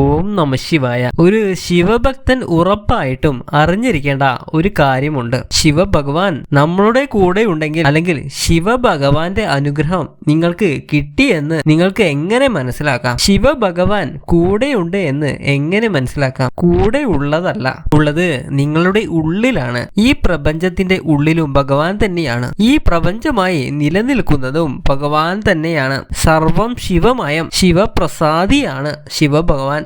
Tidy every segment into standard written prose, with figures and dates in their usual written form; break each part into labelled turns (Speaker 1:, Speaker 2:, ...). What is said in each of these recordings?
Speaker 1: ഓം നമ ശിവായ. ഒരു ശിവഭക്തൻ ഉറപ്പായിട്ടും അറിഞ്ഞിരിക്കേണ്ട ഒരു കാര്യമുണ്ട്. ശിവഭഗവാൻ നമ്മളുടെ കൂടെ ഉണ്ടെങ്കിൽ, അല്ലെങ്കിൽ ശിവഭഗവാന്റെ അനുഗ്രഹം നിങ്ങൾക്ക് കിട്ടിയെന്ന് നിങ്ങൾക്ക് എങ്ങനെ മനസ്സിലാക്കാം? ശിവഭഗവാൻ കൂടെയുണ്ട് എന്ന് എങ്ങനെ മനസ്സിലാക്കാം? കൂടെ ഉള്ളതല്ല, ഉള്ളത് നിങ്ങളുടെ ഉള്ളിലാണ്. ഈ പ്രപഞ്ചത്തിന്റെ ഉള്ളിലും ഭഗവാൻ തന്നെയാണ്. ഈ പ്രപഞ്ചമായി നിലനിൽക്കുന്നതും ഭഗവാൻ തന്നെയാണ്. സർവം ശിവമയം, ശിവപ്രസാദിയാണ് ശിവഭഗവാൻ.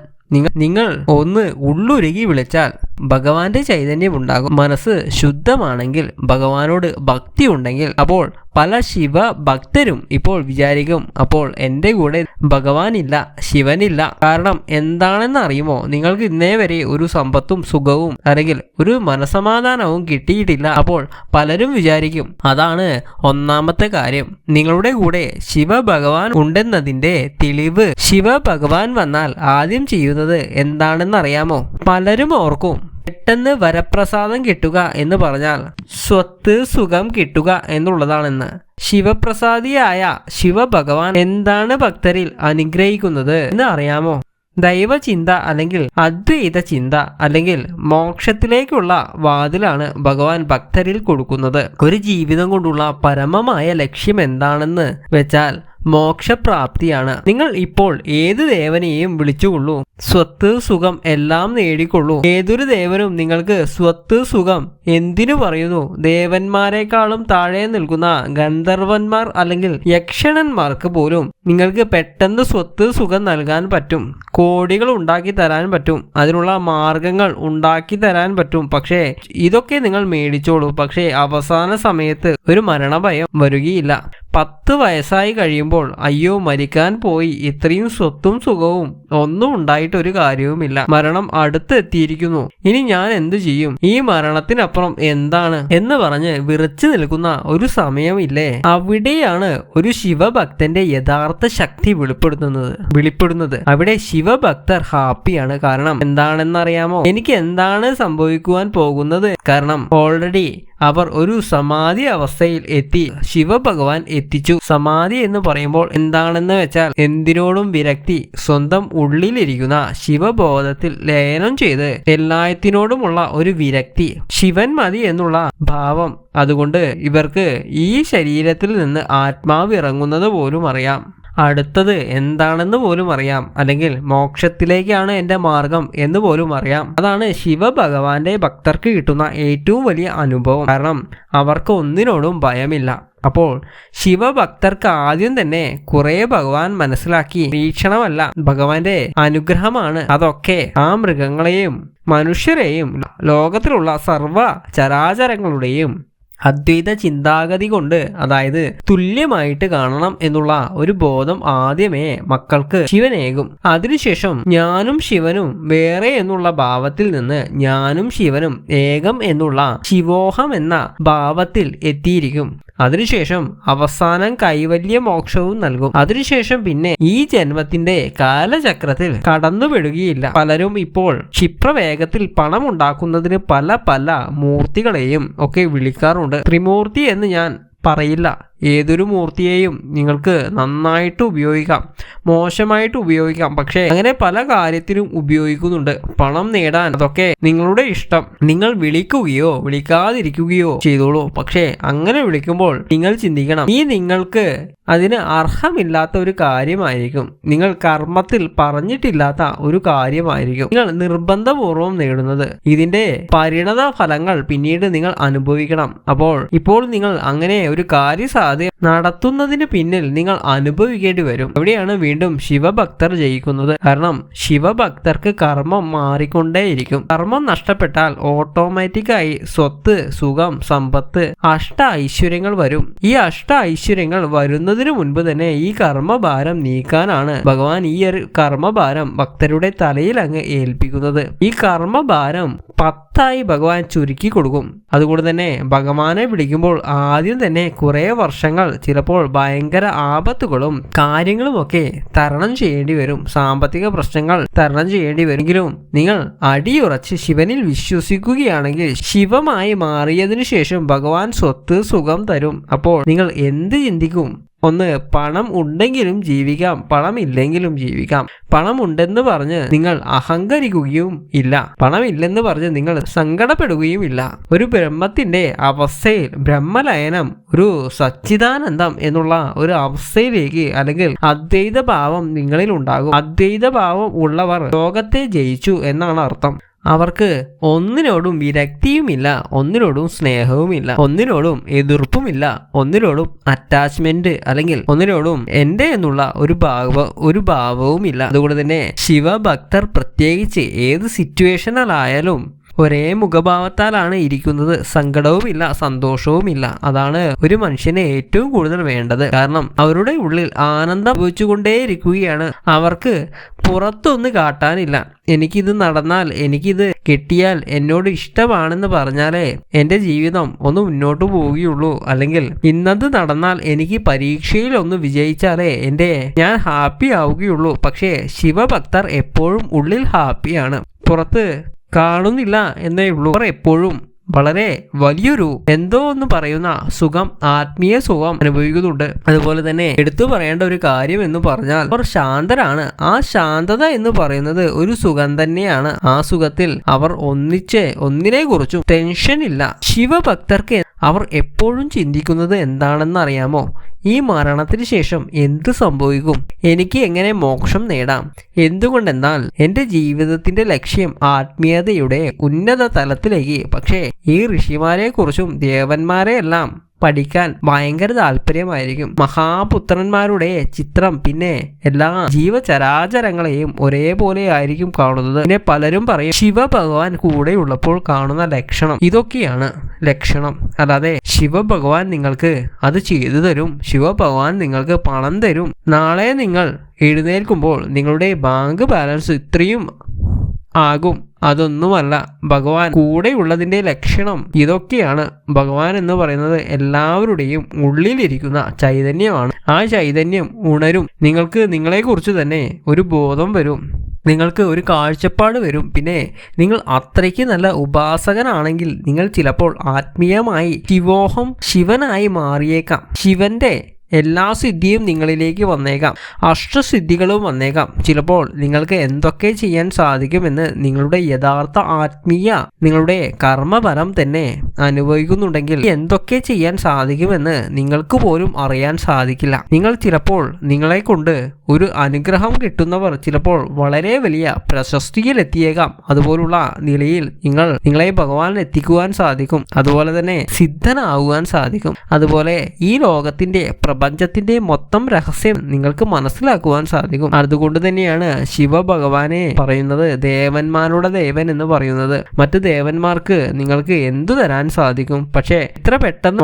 Speaker 1: നിങ്ങൾ ഒന്ന് ഉള്ളുരുകി വിളിച്ചാൽ ഭഗവാന്റെ ചൈതന്യം ഉണ്ടാകും. മനസ്സ് ശുദ്ധമാണെങ്കിൽ, ഭഗവാനോട് ഭക്തി ഉണ്ടെങ്കിൽ, അപ്പോൾ പല ശിവ ഭക്തരും ഇപ്പോൾ വിചാരിക്കും, അപ്പോൾ എൻ്റെ കൂടെ ഭഗവാനില്ല, ശിവനില്ല. കാരണം എന്താണെന്ന് അറിയുമോ? നിങ്ങൾക്ക് ഇന്നേ വരെ ഒരു സമ്പത്തും സുഖവും അല്ലെങ്കിൽ ഒരു മനസമാധാനവും കിട്ടിയിട്ടില്ല. അപ്പോൾ പലരും വിചാരിക്കും, അതാണ് ഒന്നാമത്തെ കാര്യം. നിങ്ങളുടെ കൂടെ ശിവഭഗവാൻ ഉണ്ടെന്നതിൻ്റെ തെളിവ്, ശിവഭഗവാൻ വന്നാൽ ആദ്യം ചെയ്യുന്നത് എന്താണെന്ന് അറിയാമോ? പലരും ഓർക്കും, പെട്ടെന്ന് വരപ്രസാദം കിട്ടുക എന്ന് പറഞ്ഞാൽ സ്വത്ത് സുഖം കിട്ടുക എന്നുള്ളതാണെന്ന്. ശിവപ്രസാദിയായ ശിവഭഗവാൻ എന്താണ് ഭക്തരിൽ അനുഗ്രഹിക്കുന്നത് എന്ന് അറിയാമോ? ദൈവചിന്ത അല്ലെങ്കിൽ അദ്വൈത ചിന്ത അല്ലെങ്കിൽ മോക്ഷത്തിലേക്കുള്ള വാതിലാണ് ഭഗവാൻ ഭക്തരിൽ കൊടുക്കുന്നത്. ഒരു ജീവിതം കൊണ്ടുള്ള പരമമായ ലക്ഷ്യം എന്താണെന്ന് വെച്ചാൽ മോക്ഷപ്രാപ്തിയാണ്. നിങ്ങൾ ഇപ്പോൾ ഏത് ദേവനെയും വിളിച്ചുകൊള്ളൂ, സ്വത്ത് സുഖം എല്ലാം നേടിക്കൊള്ളൂ. ഏതൊരു ദേവനും നിങ്ങൾക്ക് സ്വത്ത് സുഖം എന്തിനു പറയുന്നു? ദേവന്മാരെക്കാളും താഴെ നിൽക്കുന്ന ഗന്ധർവന്മാർ അല്ലെങ്കിൽ യക്ഷണന്മാർക്ക് പോലും നിങ്ങൾക്ക് പെട്ടെന്ന് സ്വത്ത് സുഖം നൽകാൻ പറ്റും. കോടികൾ ഉണ്ടാക്കി തരാൻ പറ്റും. അതിനുള്ള മാർഗങ്ങൾ ഉണ്ടാക്കി തരാൻ പറ്റും. പക്ഷേ ഇതൊക്കെ നിങ്ങൾ മേടിച്ചോളൂ. പക്ഷേ അവസാന സമയത്ത് ഒരു മരണഭയം വരികയില്ല. 10 വയസ്സായി കഴിയുമ്പോൾ അയ്യോ മരിക്കാൻ പോയി, ഇത്രയും സ്വത്തും സുഖവും ഒന്നും ഉണ്ടായിട്ടൊരു കാര്യവുമില്ല, മരണം അടുത്തെത്തിയിരിക്കുന്നു, ഇനി ഞാൻ എന്തു ചെയ്യും, ഈ മരണത്തിനപ്പുറം എന്താണ് എന്ന് പറഞ്ഞ് വിറച്ചു നിൽക്കുന്ന ഒരു സമയമില്ലേ? അവിടെയാണ് ഒരു ശിവഭക്തന്റെ യഥാർത്ഥ ശക്തി വെളിപ്പെടുന്നത്. അവിടെ ശിവഭക്തർ ഹാപ്പിയാണ്. കാരണം എന്താണെന്നറിയാമോ? എനിക്ക് എന്താണ് സംഭവിക്കുവാൻ പോകുന്നത്? കാരണം ഓൾറെഡി അവർ ഒരു സമാധി അവസ്ഥയിൽ എത്തി. ശിവഭഗവാൻ എത്തിച്ചു. സമാധി എന്ന് പറയുമ്പോൾ എന്താണെന്ന് വെച്ചാൽ എന്തിനോടും വിരക്തി, സ്വന്തം ഉള്ളിലിരിക്കുന്ന ശിവബോധത്തിൽ ലയനം ചെയ്ത് എല്ലാത്തിനോടുമുള്ള ഒരു വിരക്തി, ശിവൻ മതി എന്നുള്ള ഭാവം. അതുകൊണ്ട് ഇവർക്ക് ഈ ശരീരത്തിൽ നിന്ന് ആത്മാവ് ഇറങ്ങുന്നത് പോലും അറിയാം, അടുത്തത് എന്താണെന്ന് പോലും അറിയാം, അല്ലെങ്കിൽ മോക്ഷത്തിലേക്കാണ് എൻ്റെ മാർഗം എന്ന് പോലും അറിയാം. അതാണ് ശിവഭഗവാന്റെ ഭക്തർക്ക് കിട്ടുന്ന ഏറ്റവും വലിയ അനുഭവം. കാരണം അവർക്ക് ഒന്നിനോടും ഭയമില്ല. അപ്പോൾ ശിവഭക്തർക്ക് ആദ്യം തന്നെ കുറെ ഭഗവാൻ മനസ്സിലാക്കി, വീക്ഷണമല്ല, ഭഗവാന്റെ അനുഗ്രഹമാണ് അതൊക്കെ. ആ മൃഗങ്ങളെയും മനുഷ്യരെയും ലോകത്തിലുള്ള സർവ ചരാചരങ്ങളുടെയും അദ്വൈത ചിന്താഗതി കൊണ്ട്, അതായത് തുല്യമായിട്ട് കാണണം എന്നുള്ള ഒരു ബോധം ആദ്യമേ മക്കൾക്ക് ശിവനേകും. അതിനുശേഷം ഞാനും ശിവനും വേറെ എന്നുള്ള ഭാവത്തിൽ നിന്ന് ഞാനും ശിവനും ഏകം എന്നുള്ള ശിവോഹം എന്ന ഭാവത്തിൽ എത്തിയിരിക്കും. അതിനുശേഷം അവസാനം കൈവല്യ മോക്ഷവും നൽകും. അതിനുശേഷം പിന്നെ ഈ ജന്മത്തിന്റെ കാലചക്രത്തിൽ കടന്നുപെടുകയില്ല. പലരും ഇപ്പോൾ ക്ഷിപ്രവേഗത്തിൽ പണം ഉണ്ടാക്കുന്നതിന് പല മൂർത്തികളെയും ഒക്കെ വിളിക്കാറുണ്ട്. ത്രിമൂർത്തി എന്ന് ഞാൻ പറയില്ല. ഏതൊരു മൂർത്തിയെയും നിങ്ങൾക്ക് നന്നായിട്ട് ഉപയോഗിക്കാം, മോശമായിട്ട് ഉപയോഗിക്കാം. പക്ഷേ അങ്ങനെ പല കാര്യത്തിനും ഉപയോഗിക്കുന്നുണ്ട്. പണം നേടാൻ അതൊക്കെ നിങ്ങളുടെ ഇഷ്ടം. നിങ്ങൾ വിളിക്കുകയോ വിളിക്കാതിരിക്കുകയോ ചെയ്തോളൂ. പക്ഷേ അങ്ങനെ വിളിക്കുമ്പോൾ നിങ്ങൾ ചിന്തിക്കണം, ഈ നിങ്ങൾക്ക് അതിന് അർഹമില്ലാത്ത ഒരു കാര്യമായിരിക്കും, നിങ്ങൾ കർമ്മത്തിൽ പറഞ്ഞിട്ടില്ലാത്ത ഒരു കാര്യമായിരിക്കും നിങ്ങൾ നിർബന്ധപൂർവം നേടുന്നത്. ഇതിന്റെ പരിണത ഫലങ്ങൾ പിന്നീട് നിങ്ങൾ അനുഭവിക്കണം. ഇപ്പോൾ നിങ്ങൾ അങ്ങനെ ഒരു കാര്യസാധ്യത നടത്തുന്നതിന് പിന്നിൽ നിങ്ങൾ അനുഭവിക്കേണ്ടി വരും. അവിടെയാണ് വീണ്ടും ശിവഭക്തർ ജയിക്കുന്നത്. കാരണം ശിവഭക്തർക്ക് കർമ്മം മാറിക്കൊണ്ടേയിരിക്കും. കർമ്മം നഷ്ടപ്പെട്ടാൽ ഓട്ടോമാറ്റിക്കായി സ്വത്ത് സുഖം സമ്പത്ത് ഐശ്വര്യങ്ങൾ വരും. ഈ ഐശ്വര്യങ്ങൾ വരുന്നതിന് മുൻപ് തന്നെ ഈ കർമ്മഭാരം നീക്കാനാണ് ഭഗവാൻ ഈ ഒരു കർമ്മഭാരം ഭക്തരുടെ തലയിൽ അങ്ങ് ഏൽപ്പിക്കുന്നത്. ഈ കർമ്മഭാരം 10 ഭഗവാൻ ചുരുക്കി കൊടുക്കും. അതുകൊണ്ട് തന്നെ ഭഗവാനെ വിളിക്കുമ്പോൾ ആദ്യം തന്നെ കുറെ വർഷങ്ങൾ, ചിലപ്പോൾ ഭയങ്കര ആപത്തുകളും കാര്യങ്ങളും ഒക്കെ തരണം ചെയ്യേണ്ടി വരും. സാമ്പത്തിക പ്രശ്നങ്ങൾ തരണം ചെയ്യേണ്ടി വരുമെങ്കിലും നിങ്ങൾ അടിയുറച്ച് ശിവനിൽ വിശ്വസിക്കുകയാണെങ്കിൽ ശിവമായി മാറിയതിനു ശേഷം ഭഗവാൻ സ്വത്ത് സുഖം തരും. അപ്പോൾ നിങ്ങൾ എന്ത് ചിന്തിക്കും? ഒന്ന് പണം ഉണ്ടെങ്കിലും ജീവിക്കാം, പണം ഇല്ലെങ്കിലും ജീവിക്കാം. പണം ഉണ്ടെന്ന് പറഞ്ഞ് നിങ്ങൾ അഹങ്കരിക്കുകയും ഇല്ല, പണമില്ലെന്ന് പറഞ്ഞ് നിങ്ങൾ സങ്കടപ്പെടുകയും ഇല്ല. ഒരു ബ്രഹ്മത്തിന്റെ അവസ്ഥയിൽ ബ്രഹ്മലയനം, ഒരു സച്ചിദാനന്ദം എന്നുള്ള ഒരു അവസ്ഥയിലേക്ക് അല്ലെങ്കിൽ അദ്വൈത ഭാവം നിങ്ങളിൽ ഉണ്ടാകും. അദ്വൈത ഭാവം ഉള്ളവർ ലോകത്തെ ജയിച്ചു എന്നാണ് അർത്ഥം. അവർക്ക് ഒന്നിനോടും വിരക്തിയുമില്ല, ഒന്നിനോടും സ്നേഹവുമില്ല, ഒന്നിനോടും എതിർപ്പുമില്ല, ഒന്നിനോടും അറ്റാച്ച്മെന്റ് അല്ലെങ്കിൽ ഒന്നിനോടും എൻ്റെ എന്നുള്ള ഒരു ഭാവവുമില്ല. അതുകൊണ്ട് തന്നെ ശിവഭക്തർ പ്രത്യേകിച്ച് ഏത് സിറ്റുവേഷനിലായാലും ഒരേ മുഖഭാവത്താലാണ് ഇരിക്കുന്നത്. സങ്കടവുമില്ല, സന്തോഷവുമില്ല. അതാണ് ഒരു മനുഷ്യന് ഏറ്റവും കൂടുതൽ വേണ്ടത്. കാരണം അവരുടെ ഉള്ളിൽ ആനന്ദം അനുഭവിച്ചുകൊണ്ടേയിരിക്കുകയാണ്. അവർക്ക് പുറത്തൊന്ന് കാട്ടാനില്ല. എനിക്കിത് നടന്നാൽ, എനിക്കിത് കിട്ടിയാൽ, എന്നോട് ഇഷ്ടമാണെന്ന് പറഞ്ഞാലേ എൻ്റെ ജീവിതം ഒന്ന് മുന്നോട്ട് പോവുകയുള്ളൂ. അല്ലെങ്കിൽ ഇന്നത് നടന്നാൽ, എനിക്ക് പരീക്ഷയിൽ ഒന്ന് വിജയിച്ചാലേ ഞാൻ ഹാപ്പി ആവുകയുള്ളൂ. പക്ഷേ ശിവഭക്തർ എപ്പോഴും ഉള്ളിൽ ഹാപ്പിയാണ്, പുറത്ത് കാണുന്നില്ല എന്നേ ഉള്ളൂ. അവർ എപ്പോഴും വളരെ വലിയൊരു എന്തോ എന്ന് പറയുന്ന സുഖം, ആത്മീയ സുഖം അനുഭവിക്കുന്നുണ്ട്. അതുപോലെ തന്നെ എടുത്തു പറയേണ്ട ഒരു കാര്യം എന്ന് പറഞ്ഞാൽ അവർ ശാന്തരാണ്. ആ ശാന്തത എന്ന് പറയുന്നത് ഒരു സുഖം തന്നെയാണ്. ആ സുഖത്തിൽ അവർ ഒന്നിനെ കുറിച്ചും ടെൻഷൻ ഇല്ല. ശിവഭക്തർക്ക് അവർ എപ്പോഴും ചിന്തിക്കുന്നത് എന്താണെന്ന് അറിയാമോ? ഈ മരണത്തിന് ശേഷം എന്ത് സംഭവിക്കും, എനിക്ക് എങ്ങനെ മോക്ഷം നേടാം. എന്തുകൊണ്ടെന്നാൽ എൻ്റെ ജീവിതത്തിന്റെ ലക്ഷ്യം ആത്മീയതയുടെ ഉന്നത തലത്തിലേക്ക്. പക്ഷേ ഈ ഋഷിമാരെ കുറിച്ചും ദേവന്മാരെ എല്ലാം പഠിക്കാൻ ഭയങ്കര താല്പര്യമായിരിക്കും. മഹാപുത്രന്മാരുടെ ചിത്രം പിന്നെ എല്ലാ ജീവചരാചരങ്ങളെയും ഒരേപോലെ ആയിരിക്കും കാണുന്നത്. പിന്നെ പലരും പറയും ശിവഭഗവാൻ കൂടെയുള്ളപ്പോൾ കാണുന്ന ലക്ഷണം ഇതൊക്കെയാണ് ലക്ഷണം. അല്ലാതെ ശിവഭഗവാൻ നിങ്ങൾക്ക് അത് ചെയ്തു തരും, ശിവഭഗവാൻ നിങ്ങൾക്ക് പണം തരും, നാളെ നിങ്ങൾ എഴുന്നേൽക്കുമ്പോൾ നിങ്ങളുടെ ബാങ്ക് ബാലൻസ് ഇത്രയും ആകും. അതൊന്നുമല്ല. ഭഗവാൻ കൂടെയുള്ളതിൻ്റെ ലക്ഷണം ഇതൊക്കെയാണ്. ഭഗവാൻ എന്ന് പറയുന്നത് എല്ലാവരുടെയും ഉള്ളിലിരിക്കുന്ന ചൈതന്യമാണ്. ആ ചൈതന്യം ഉണരും. നിങ്ങൾക്ക് നിങ്ങളെക്കുറിച്ച് തന്നെ ഒരു ബോധം വരും, നിങ്ങൾക്ക് ഒരു കാഴ്ചപ്പാട് വരും. പിന്നെ നിങ്ങൾ അത്രയ്ക്ക് നല്ല ഉപാസകനാണെങ്കിൽ നിങ്ങൾ ചിലപ്പോൾ ആത്മീയമായി ശിവനായി മാറിയേക്കാം. ശിവന്റെ എല്ലാ സിദ്ധിയും നിങ്ങളിലേക്ക് വന്നേക്കാം, അഷ്ടസിദ്ധികളും വന്നേക്കാം. ചിലപ്പോൾ നിങ്ങൾക്ക് എന്തൊക്കെ ചെയ്യാൻ സാധിക്കുമെന്ന് നിങ്ങളുടെ യഥാർത്ഥ ആത്മീയ നിങ്ങളുടെ കർമ്മഫലം തന്നെ അനുഭവിക്കുന്നുണ്ടെങ്കിൽ എന്തൊക്കെ ചെയ്യാൻ സാധിക്കുമെന്ന് നിങ്ങൾക്ക് പോലും അറിയാൻ സാധിക്കില്ല. നിങ്ങൾ ചിലപ്പോൾ നിങ്ങളെ കൊണ്ട് ഒരു അനുഗ്രഹം കിട്ടുന്നവർ ചിലപ്പോൾ വളരെ വലിയ പ്രശസ്തിയിലെത്തിയേക്കാം. അതുപോലുള്ള നിലയിൽ നിങ്ങളെ ഭഗവാൻ എത്തിക്കുവാൻ സാധിക്കും. അതുപോലെ തന്നെ സിദ്ധനാകുവാൻ സാധിക്കും. അതുപോലെ ഈ ലോകത്തിന്റെ പ്രപഞ്ചത്തിന്റെ മൊത്തം രഹസ്യം നിങ്ങൾക്ക് മനസ്സിലാക്കുവാൻ സാധിക്കും. അതുകൊണ്ട് തന്നെയാണ് ശിവഭഗവാനെ പറയുന്നത് ദേവന്മാരുടെ ദേവൻ എന്ന് പറയുന്നത്. മറ്റ് ദേവന്മാർക്ക് നിങ്ങൾക്ക് എന്തു തരാൻ സാധിക്കും, പക്ഷേ ഇത്ര പെട്ടെന്ന്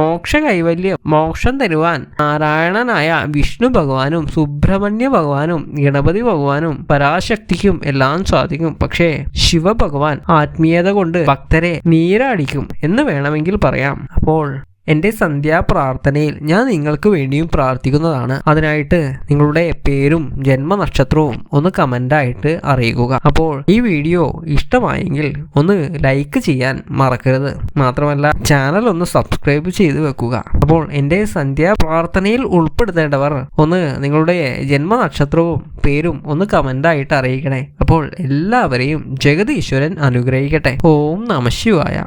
Speaker 1: മോക്ഷം തരുവാൻ നാരായണനായ വിഷ്ണു ഭഗവാനും സുബ്രഹ്മണ്യ ഭഗവാനും ഗണപതി ഭഗവാനും പരാശക്തിക്കും എല്ലാം സാധിക്കും. പക്ഷേ ശിവഭഗവാൻ ആത്മീയത കൊണ്ട് ഭക്തരെ നീരാടിക്കും എന്ന് വേണമെങ്കിൽ പറയാം. അപ്പോൾ എൻ്റെ സന്ധ്യാപ്രാർത്ഥനയിൽ ഞാൻ നിങ്ങൾക്ക് വേണ്ടിയും പ്രാർത്ഥിക്കുന്നതാണ്. അതിനായിട്ട് നിങ്ങളുടെ പേരും ജന്മനക്ഷത്രവും ഒന്ന് കമൻ്റായിട്ട് അറിയിക്കുക. അപ്പോൾ ഈ വീഡിയോ ഇഷ്ടമായെങ്കിൽ ഒന്ന് ലൈക്ക് ചെയ്യാൻ മറക്കരുത്. മാത്രമല്ല ചാനൽ ഒന്ന് സബ്സ്ക്രൈബ് ചെയ്ത് വെക്കുക. അപ്പോൾ എൻ്റെ സന്ധ്യാപ്രാർത്ഥനയിൽ ഉൾപ്പെടുത്തേണ്ടവർ ഒന്ന് നിങ്ങളുടെ ജന്മനക്ഷത്രവും പേരും ഒന്ന് കമൻ്റായിട്ട് അറിയിക്കണേ. അപ്പോൾ എല്ലാവരെയും ജഗദീശ്വരൻ അനുഗ്രഹിക്കട്ടെ. ഓം നമഃ ശിവായ.